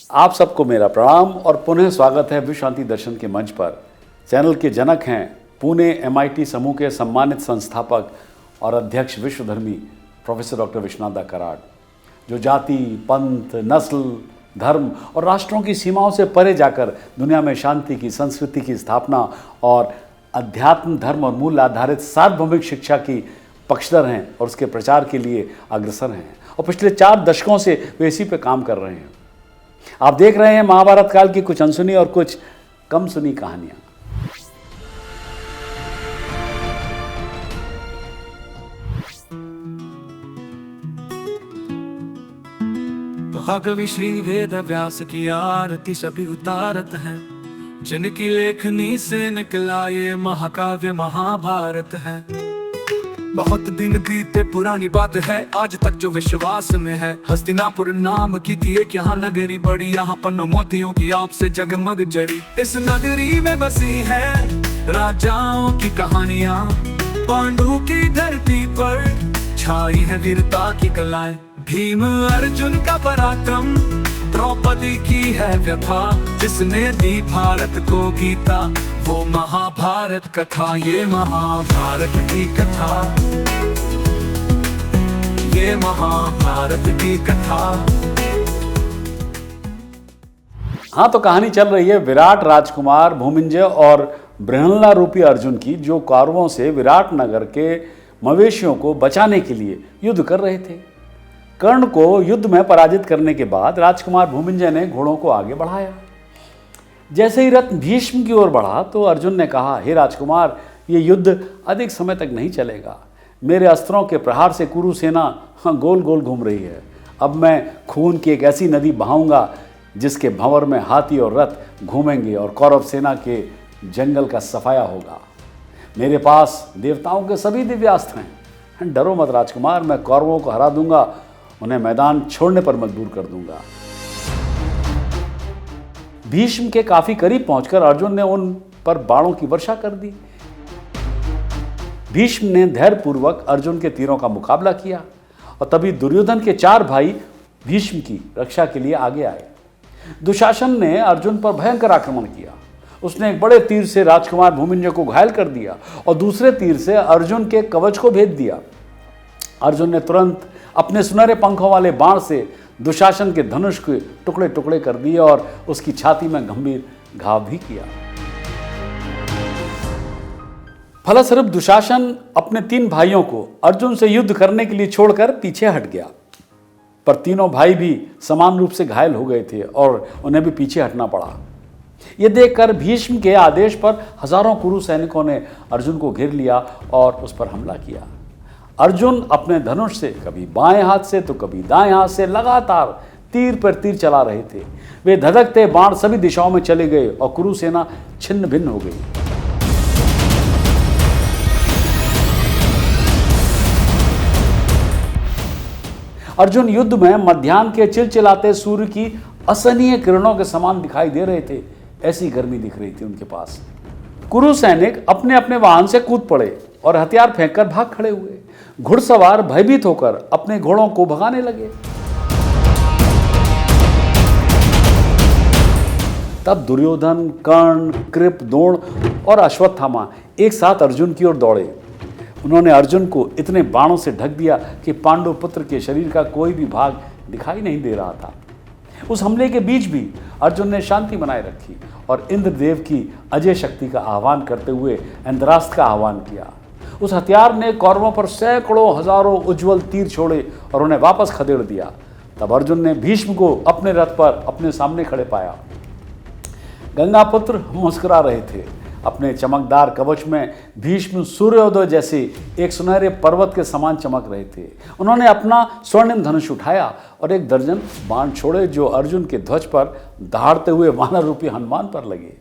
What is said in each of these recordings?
आप सबको मेरा प्रणाम और पुनः स्वागत है विश्व शांति दर्शन के मंच पर। चैनल के जनक हैं पुणे MIT समूह के सम्मानित संस्थापक और अध्यक्ष विश्वधर्मी प्रोफेसर डॉक्टर विश्वनाथ कराड, जो जाति, पंथ, नस्ल, धर्म और राष्ट्रों की सीमाओं से परे जाकर दुनिया में शांति की, संस्कृति की स्थापना और अध्यात्म, धर्म और मूल्य आधारित सार्वभौमिक शिक्षा की पक्षधर हैं और उसके प्रचार के लिए अग्रसर हैं। और पिछले 4 दशकों से वे इसी पे काम कर रहे हैं। आप देख रहे हैं महाभारत काल की कुछ अनसुनी और कुछ कम सुनी कहानियां। भागवी श्री वेद व्यास की आरती सभी उतारत हैं, जिनकी लेखनी से निकला ये महाकाव्य महाभारत है। बहुत दिन बीते पुरानी बात है, आज तक जो विश्वास में है। हस्तिनापुर नाम की थी एक यहाँ नगरी बड़ी, यहाँ पन्नों मोतियों की आपसे जगमग जड़ी। इस नगरी में बसी है राजाओं की कहानियाँ, पांडु की धरती पर छाई है वीरता की कलाएं। भीम अर्जुन का पराक्रम, द्रौपदी की है व्यथा, जिसने दी भारत को गीता, वो महाभारत कथा। ये महाभारत की कथा, ये महाभारत की कथा। हाँ, तो कहानी चल रही है विराट राजकुमार भूमिंजय और बृहन्ला रूपी अर्जुन की, जो कौरवों से विराट नगर के मवेशियों को बचाने के लिए युद्ध कर रहे थे। कर्ण को युद्ध में पराजित करने के बाद राजकुमार भूमिंजय ने घोड़ों को आगे बढ़ाया। जैसे ही रथ भीष्म की ओर बढ़ा तो अर्जुन ने कहा, हे राजकुमार, ये युद्ध अधिक समय तक नहीं चलेगा। मेरे अस्त्रों के प्रहार से कुरु सेना गोल गोल घूम रही है। अब मैं खून की एक ऐसी नदी बहाऊंगा जिसके भंवर में हाथी और रथ घूमेंगे और कौरव सेना के जंगल का सफाया होगा। मेरे पास देवताओं के सभी दिव्यास्त्र हैं। डरो मत राजकुमार, मैं कौरवों को हरा दूंगा, उन्हें मैदान छोड़ने पर मजबूर कर दूंगा। भीष्म के काफी करीब पहुंचकर अर्जुन ने उन पर बाणों की वर्षा कर दी। भीष्म ने धैर्यपूर्वक अर्जुन के तीरों का मुकाबला किया और तभी दुर्योधन के 4 भाई भीष्म की रक्षा के लिए आगे आए। दुशासन ने अर्जुन पर भयंकर आक्रमण किया। उसने एक बड़े तीर से राजकुमार भूमिंजय को घायल कर दिया और दूसरे तीर से अर्जुन के कवच को भेद दिया। अर्जुन ने तुरंत अपने सुनहरे पंखों वाले बाण से दुशासन के धनुष के टुकड़े टुकड़े कर दिए और उसकी छाती में गंभीर घाव भी किया। फलस्वरूप दुशासन अपने 3 भाइयों को अर्जुन से युद्ध करने के लिए छोड़कर पीछे हट गया, पर तीनों भाई भी समान रूप से घायल हो गए थे और उन्हें भी पीछे हटना पड़ा। यह देखकर भीष्म के आदेश पर हजारों कुरु सैनिकों ने अर्जुन को घेर लिया और उस पर हमला किया। अर्जुन अपने धनुष से कभी बाएं हाथ से तो कभी दाएं हाथ से लगातार तीर पर तीर चला रहे थे। वे धधकते बाण सभी दिशाओं में चले गए और कुरु सेना छिन्न भिन्न हो गई। अर्जुन युद्ध में मध्याह्न के चिलचिलाते सूर्य की असहनीय किरणों के समान दिखाई दे रहे थे। ऐसी गर्मी दिख रही थी उनके पास। कुरु सैनिक अपने अपने वाहन से कूद पड़े और हथियार फेंककर भाग खड़े हुए। घुड़सवार भयभीत होकर अपने घोड़ों को भगाने लगे। तब दुर्योधन, कर्ण, कृप, द्रोण और अश्वत्थामा एक साथ अर्जुन की ओर दौड़े। उन्होंने अर्जुन को इतने बाणों से ढक दिया कि पांडु पुत्र के शरीर का कोई भी भाग दिखाई नहीं दे रहा था। उस हमले के बीच भी अर्जुन ने शांति बनाए रखी और इंद्रदेव की अजय शक्ति का आह्वान करते हुए इंद्रास्त्र का आह्वान किया। उस हथियार ने कौरवों पर सैकड़ों हजारों उज्जवल तीर छोड़े और उन्हें वापस खदेड़ दिया। तब अर्जुन ने भीष्म को अपने रथ पर अपने सामने खड़े पाया। गंगापुत्र मुस्कुरा रहे थे। अपने चमकदार कवच में भीष्म सूर्योदय जैसे एक सुनहरे पर्वत के समान चमक रहे थे। उन्होंने अपना स्वर्णिम धनुष उठाया और 1 दर्जन बाण छोड़े, जो अर्जुन के ध्वज पर दहाड़ते हुए वानर रूपी हनुमान पर लगे।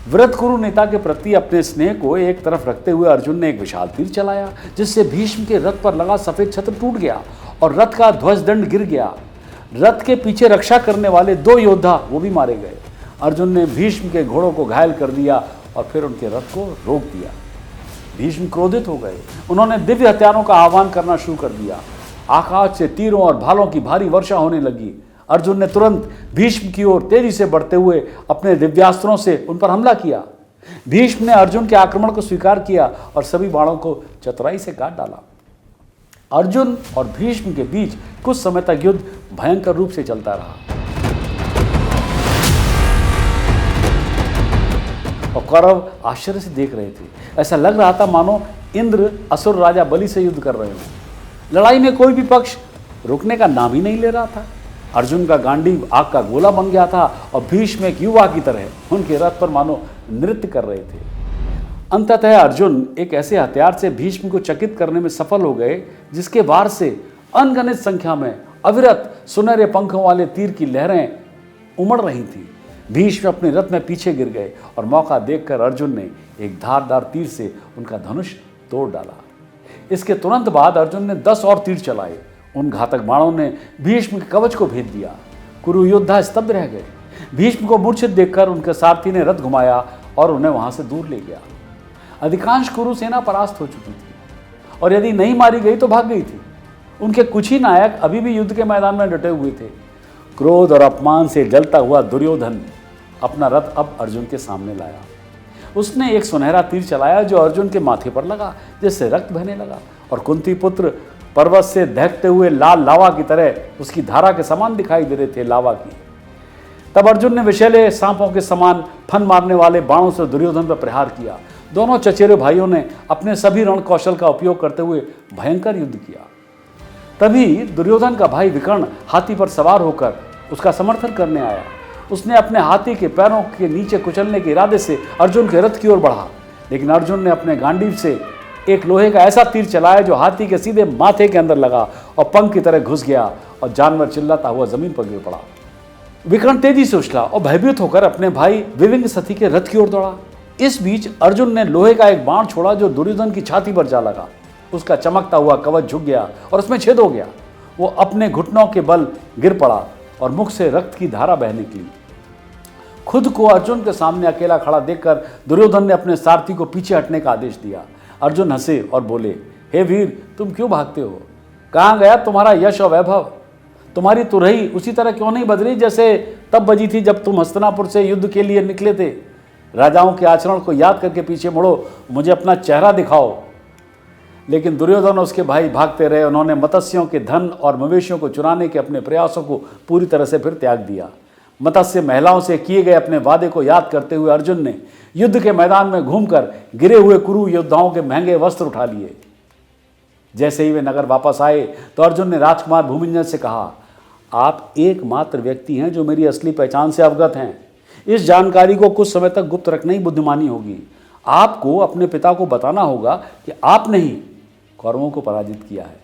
व्रत कुरु नेता के प्रति अपने स्नेह को एक तरफ रखते हुए अर्जुन ने एक विशाल तीर चलाया, जिससे भीष्म के रथ पर लगा सफेद छत्र टूट गया और रथ का ध्वज दंड गिर गया। रथ के पीछे रक्षा करने वाले 2 योद्धा वो भी मारे गए। अर्जुन ने भीष्म के घोड़ों को घायल कर दिया और फिर उनके रथ को रोक दिया। भीष्म क्रोधित हो गए। उन्होंने दिव्य हथियारों का आह्वान करना शुरू कर दिया। आकाश से तीरों और भालों की भारी वर्षा होने लगी। अर्जुन ने तुरंत भीष्म की ओर तेजी से बढ़ते हुए अपने दिव्यास्त्रों से उन पर हमला किया। भीष्म ने अर्जुन के आक्रमण को स्वीकार किया और सभी बाणों को चतुराई से काट डाला। अर्जुन और भीष्म के बीच कुछ समय तक युद्ध भयंकर रूप से चलता रहा और कौरव आश्चर्य से देख रहे थे। ऐसा लग रहा था मानो इंद्र असुर राजा बलि से युद्ध कर रहे हों। लड़ाई में कोई भी पक्ष रुकने का नाम ही नहीं ले रहा था। अर्जुन का गांडीव आग का गोला बन गया था और भीष्म एक युवा की तरह उनके रथ पर मानो नृत्य कर रहे थे। अंततः अर्जुन एक ऐसे हथियार से भीष्म को चकित करने में सफल हो गए जिसके वार से अनगिनत संख्या में अविरत सुनहरे पंखों वाले तीर की लहरें उमड़ रही थीं। भीष्म अपने रथ में पीछे गिर गए और मौका देखकर अर्जुन ने एक धारदार तीर से उनका धनुष तोड़ डाला। इसके तुरंत बाद अर्जुन ने 10 और तीर चलाए। उन घातक बाणों ने भीष्म के कवच को भेद दिया। कुरु योद्धा स्तब्ध रह गए। भीष्म को मूर्छित देखकर उनके सारथी ने रथ घुमाया और उन्हें वहां से दूर ले गया। अधिकांश कुरु सेना परास्त हो चुकी थी और यदि नहीं मारी गई तो भाग गई थी। उनके कुछ ही नायक अभी भी युद्ध के मैदान में डटे हुए थे। क्रोध और अपमान से जलता हुआ दुर्योधन अपना रथ अब अर्जुन के सामने लाया। उसने एक सुनहरा तीर चलाया जो अर्जुन के माथे पर लगा, जिससे रक्त बहने लगा और कुंती पुत्र पर्वत से दहकते हुए लाल लावा की तरह उसकी धारा के समान दिखाई दे रहे थे लावा की। तब अर्जुन ने विषैले सांपों के समान फन मारने वाले बाणों से दुर्योधन पर प्रहार किया। दोनों चचेरे भाइयों ने अपने सभी रण कौशल का उपयोग करते हुए भयंकर युद्ध किया। तभी दुर्योधन का भाई विकर्ण हाथी पर सवार होकर उसका समर्थन करने आया। उसने अपने हाथी के पैरों के नीचे कुचलने के इरादे से अर्जुन के रथ की ओर बढ़ा, लेकिन अर्जुन ने अपने गांडीव से एक लोहे का ऐसा तीर चलाया जो हाथी के सीधे माथे के अंदर लगा और पंख की तरह घुस गया और जानवर चिल्लाता हुआ जमीन पर गिर पड़ा। विकर्ण तेजी से उछला और भयभीत होकर अपने भाई विविंग सती के रथ की ओर दौड़ा। इस बीच अर्जुन ने लोहे का एक बाण छोड़ा जो दुर्योधन की छाती पर जा लगा। उसका चमकता हुआ कवच झुक गया और उसमें छेद हो गया। वो अपने घुटनों के बल गिर पड़ा और मुख से रक्त की धारा बहने लगी। खुद को अर्जुन के सामने अकेला खड़ा देखकर दुर्योधन ने अपने सारथी को पीछे हटने का आदेश दिया। अर्जुन हंसे और बोले, हे वीर, तुम क्यों भागते हो? कहाँ गया तुम्हारा यश और वैभव? तुम्हारी तुरही उसी तरह क्यों नहीं बदली जैसे तब बजी थी जब तुम हस्तिनापुर से युद्ध के लिए निकले थे? राजाओं के आचरण को याद करके पीछे मुड़ो, मुझे अपना चेहरा दिखाओ। लेकिन दुर्योधन और उसके भाई भागते रहे। उन्होंने मत्स्यों के धन और मवेशियों को चुराने के अपने प्रयासों को पूरी तरह से फिर त्याग दिया। मत्स्य महिलाओं से किए गए अपने वादे को याद करते हुए अर्जुन ने युद्ध के मैदान में घूमकर गिरे हुए कुरु योद्धाओं के महंगे वस्त्र उठा लिए। जैसे ही वे नगर वापस आए तो अर्जुन ने राजकुमार भूमिंजय से कहा, आप एकमात्र व्यक्ति हैं जो मेरी असली पहचान से अवगत हैं। इस जानकारी को कुछ समय तक गुप्त रखना ही बुद्धिमानी होगी। आपको अपने पिता को बताना होगा कि आपने ही कौरवों को पराजित किया है।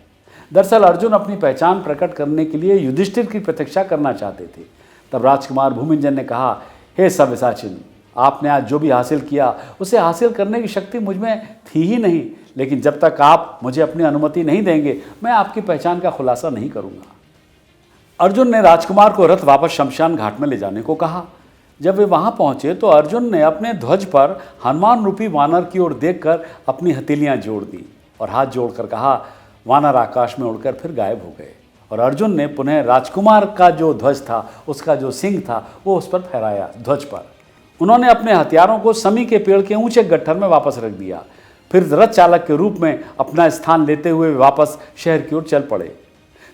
दरअसल अर्जुन अपनी पहचान प्रकट करने के लिए युधिष्ठिर की प्रतीक्षा करना चाहते थे। तब राजकुमार भूमिंजय ने कहा, हे सव्यसाचिन, आपने आज जो भी हासिल किया उसे हासिल करने की शक्ति मुझ में थी ही नहीं, लेकिन जब तक आप मुझे अपनी अनुमति नहीं देंगे मैं आपकी पहचान का खुलासा नहीं करूंगा। अर्जुन ने राजकुमार को रथ वापस शमशान घाट में ले जाने को कहा। जब वे वहां पहुंचे तो अर्जुन ने अपने ध्वज पर हनुमान रूपी वानर की ओर देखकर अपनी हथेलियां जोड़ दी और हाथ जोड़कर कहा। वानर आकाश में उड़कर फिर गायब हो गए और अर्जुन ने पुनः राजकुमार का जो ध्वज था, उसका जो सिंह था, वो उस पर फहराया ध्वज पर। उन्होंने अपने हथियारों को समी के पेड़ के ऊंचे गट्ठर में वापस रख दिया। फिर रथ चालक के रूप में अपना स्थान लेते हुए वापस शहर की ओर चल पड़े।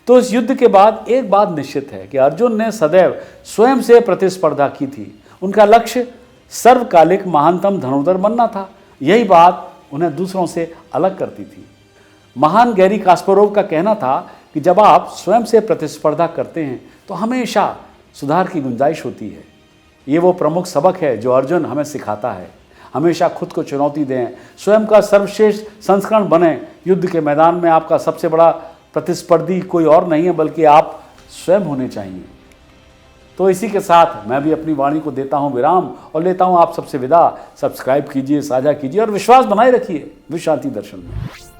तो इस युद्ध के बाद एक बात निश्चित है कि अर्जुन ने सदैव स्वयं से प्रतिस्पर्धा की थी। उनका लक्ष्य सर्वकालिक महानतम धनुर्धर बनना था। यही बात उन्हें दूसरों से अलग करती थी। महान गैरी कास्परोव का कहना था कि जब आप स्वयं से प्रतिस्पर्धा करते हैं तो हमेशा सुधार की गुंजाइश होती है। ये वो प्रमुख सबक है जो अर्जुन हमें सिखाता है। हमेशा खुद को चुनौती दें, स्वयं का सर्वश्रेष्ठ संस्करण बने। युद्ध के मैदान में आपका सबसे बड़ा प्रतिस्पर्धी कोई और नहीं है बल्कि आप स्वयं होने चाहिए। तो इसी के साथ मैं भी अपनी वाणी को देता हूं विराम और लेता हूं आप सबसे विदा। सब्सक्राइब कीजिए, साझा कीजिए और विश्वास बनाए रखिए विश्व शांति दर्शन में।